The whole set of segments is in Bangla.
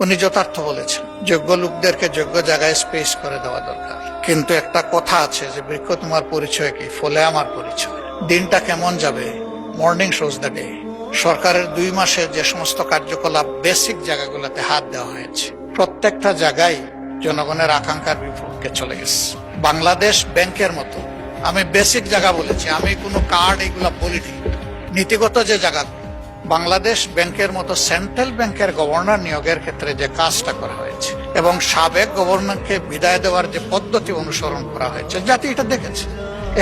উনি যথার্থ বলেছেন, যোগ্য লোকদেরকে যোগ্য জায়গায় স্পেস করে দেওয়া দরকার। কিন্তু একটা কথা আছে যে বৃক্ষ তোমার পরিচয় কি, ফলে আমার পরিচয়। দিনটা কেমন যাবে, মর্নিং শোজ দ্য ডে। সরকারের 2 মাসে যে সমস্ত কার্যকলাপ বেসিক জায়গাগুলোতে হাত দেওয়া হয়েছে, প্রত্যেকটা জায়গায় জনগণের আকাঙ্ক্ষার বিপক্ষে চলে গেছে। বাংলাদেশ ব্যাংকের মতো, আমি বেসিক জায়গা বলেছি, আমি কোনো কার্ড এগুলা বলিনি, নীতিগত যে জায়গা, বাংলাদেশ ব্যাংকের মতো সেন্ট্রাল ব্যাংকের গভর্নর নিয়োগের ক্ষেত্রে যে কাজটা করা হয়েছে এবং সাবেক গভর্নরকে বিদায় দেওয়ার যে পদ্ধতি অনুসরণ করা হয়েছে, জাতি এটা দেখেছে।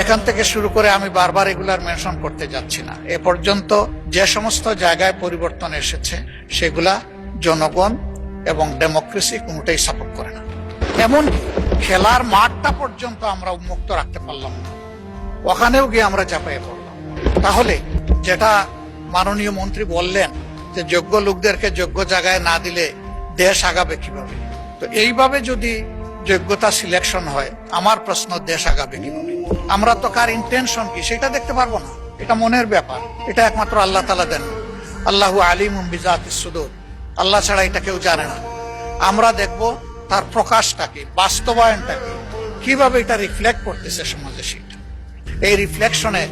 এখান থেকে শুরু করে আমি বারবার এগুলার মেনশন করতে যাচ্ছি না। এ পর্যন্ত যে সমস্ত জায়গায় পরিবর্তন এসেছে সেগুলা জনগণ এবং ডেমোক্রেসি কোনোটাই সাপোর্ট করে না। এমনকি খেলার মাঠটা পর্যন্ত আমরা উন্মুক্ত রাখতে পারলাম না, ওখানেও গিয়ে আমরা চাপাইয়ে পড়লাম। তাহলে যেটা মাননীয় মন্ত্রী বললেন যে যোগ্য লোকদেরকে যোগ্য জায়গায় না দিলে দেশ আগাবে কিভাবে, তো এইভাবে যদি যোগ্যতা সিলেকশন হয়, আমার প্রশ্ন দেশ আগাবে কিভাবে? আমরা তো কার ইন্টেনশন কি সেটা দেখতে পারবো না, এটা মনের ব্যাপার, এটা একমাত্র আল্লাহ তাআলা দেন। আল্লাহু আলিমুম বিযাতিস সুদূর, আল্লাহ ছাড়া এটা কেউ জানে না। আমরা দেখব তার প্রকাশটা কি, বাস্তবায়নটা কি, কিভাবে এটা রিফ্লেক্ট করতেছে সমাজে। সেটা এই রিফ্লেকশনে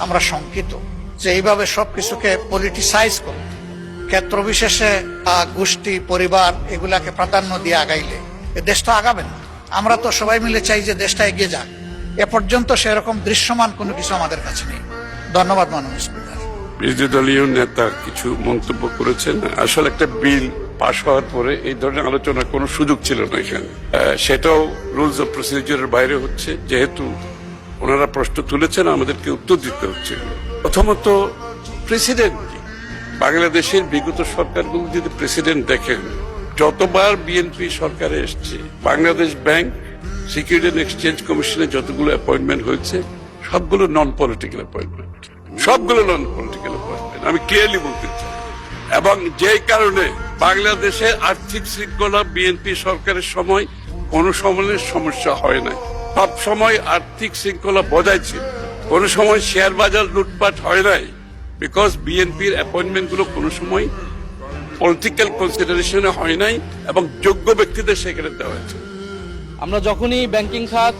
আমরা শঙ্কিত যে এইভাবে সবকিছুকে পলিটিসাইজ করে ক্ষেত্র বিশেষে গোষ্ঠী, পরিবার এগুলাকে প্রাধান্য দিয়ে আগাইলে এ দেশটা আগাবে না। আমরা তো সবাই মিলে চাই যে দেশটা এগিয়ে যাক, এ পর্যন্ত সেরকম দৃশ্যমান কোনো কিছু আমাদের কাছে নেই। ধন্যবাদ মাননীয় স্পিকার। বিরোধী দলীয় নেতা কিছু মন্তব্য করেছেন। আসলে একটা বিল পাশ হওয়ার পরে এই ধরনের আলোচনার কোনো সুযোগ ছিল না এখানে, সেটাও রুলস অফ প্রসিডিউরের বাইরে হচ্ছে। যেহেতু ওনারা প্রশ্ন তুলেছেন, আমাদেরকে উত্তর দিতে হচ্ছে। প্রথমত প্রেসিডেন্ট, বাংলাদেশের বিগত সরকারগুলো যদি প্রেসিডেন্ট দেখেন, যতবার বিএনপি সরকারে এসছে, Bangladesh bank, security and exchange কমিশনে যতগুলো অ্যাপয়েন্টমেন্ট হয়েছে সবগুলো নন পলিটিক্যাল অ্যাপয়েন্টমেন্ট, সবগুলো নন পলিটিক্যাল অ্যাপয়েন্টমেন্ট, আমি ক্লিয়ারলি বলতে চাই। এবং যেই কারণে বাংলাদেশের আর্থিক শৃঙ্খলা বিএনপি সরকারের সময় কোনো সময়ের সমস্যা হয় নাই, সব সময় আর্থিক শৃঙ্খলা বজায় ছিল, কোনো সময় শেয়ার বাজার লুটপাট হয় নাই, বিকজ বিএনপির অ্যাপয়েন্টমেন্ট গুলো কোনো সময় পলিটিক্যাল কনসিডারেশনে হয় নাই এবং যোগ্য ব্যক্তিদের সেখানে দেওয়া হয়েছে। আমরা যখনই ব্যাংকিং খাত,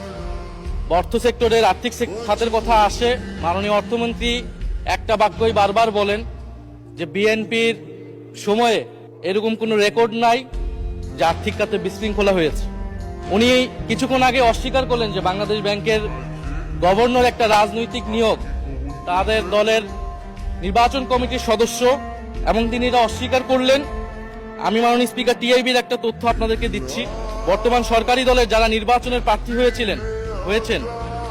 অর্থ সেক্টরের আর্থিক খাতের কথা আসে, মাননীয় অর্থমন্ত্রী একটা বাক্যই বারবার বলেন যে বিএনপির সময়ে এরকম কোনো রেকর্ড নাই যে আর্থিক খাতে বিশৃঙ্খলা হয়েছে। উনি কিছুক্ষণ আগে অস্বীকার করলেন যে বাংলাদেশ ব্যাংকের গভর্নর একটা রাজনৈতিক নিয়োগ, তাদের দলের নির্বাচন কমিটির সদস্য, এবং তিনি এটা অস্বীকার করলেন। আমি মাননীয় স্পিকার টিআইবির একটা তথ্য আপনাদেরকে দিচ্ছি। বর্তমান সরকারি দলের যারা নির্বাচনের প্রার্থী হয়েছেন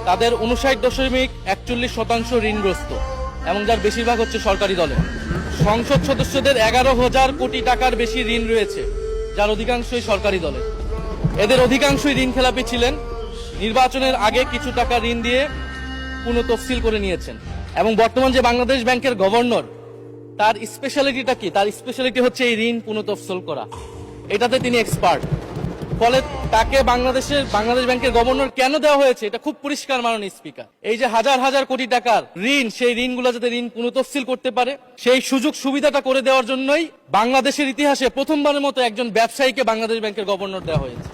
তাদের 59.41% ঋণগ্রস্ত, এবং যার বেশিরভাগ হচ্ছে সরকারি দলের। সংসদ সদস্যদের 11,000 কোটি টাকার বেশি ঋণ রয়েছে, যার অধিকাংশই সরকারি দলের। এদের অধিকাংশই ঋণ খেলাপি ছিলেন, নির্বাচনের আগে কিছু টাকা ঋণ দিয়ে পুনঃতফসিল করে নিয়েছেন। এবং বর্তমান যে বাংলাদেশ ব্যাংকের গভর্নর, তার স্পেশালিটিটা কি? তার স্পেশালিটি হচ্ছে এই ঋণ পুনঃতফসিল করা, এটাতে তিনি এক্সপার্ট। ফলে তাকে বাংলাদেশ ব্যাংকের গভর্নর কেন দেওয়া হয়েছে এটা খুব পরিষ্কার মাননীয় স্পিকার। এই যে হাজার হাজার কোটি টাকার ঋণ, সেই ঋণগুলো যাতে ঋণ পুনঃতফসিল করতে পারে সেই সুযোগ সুবিধাটা করে দেওয়ার জন্যই বাংলাদেশের ইতিহাসে প্রথমবারের মতো একজন ব্যবসায়ীকে বাংলাদেশ ব্যাংকের গভর্নর দেওয়া হয়েছে।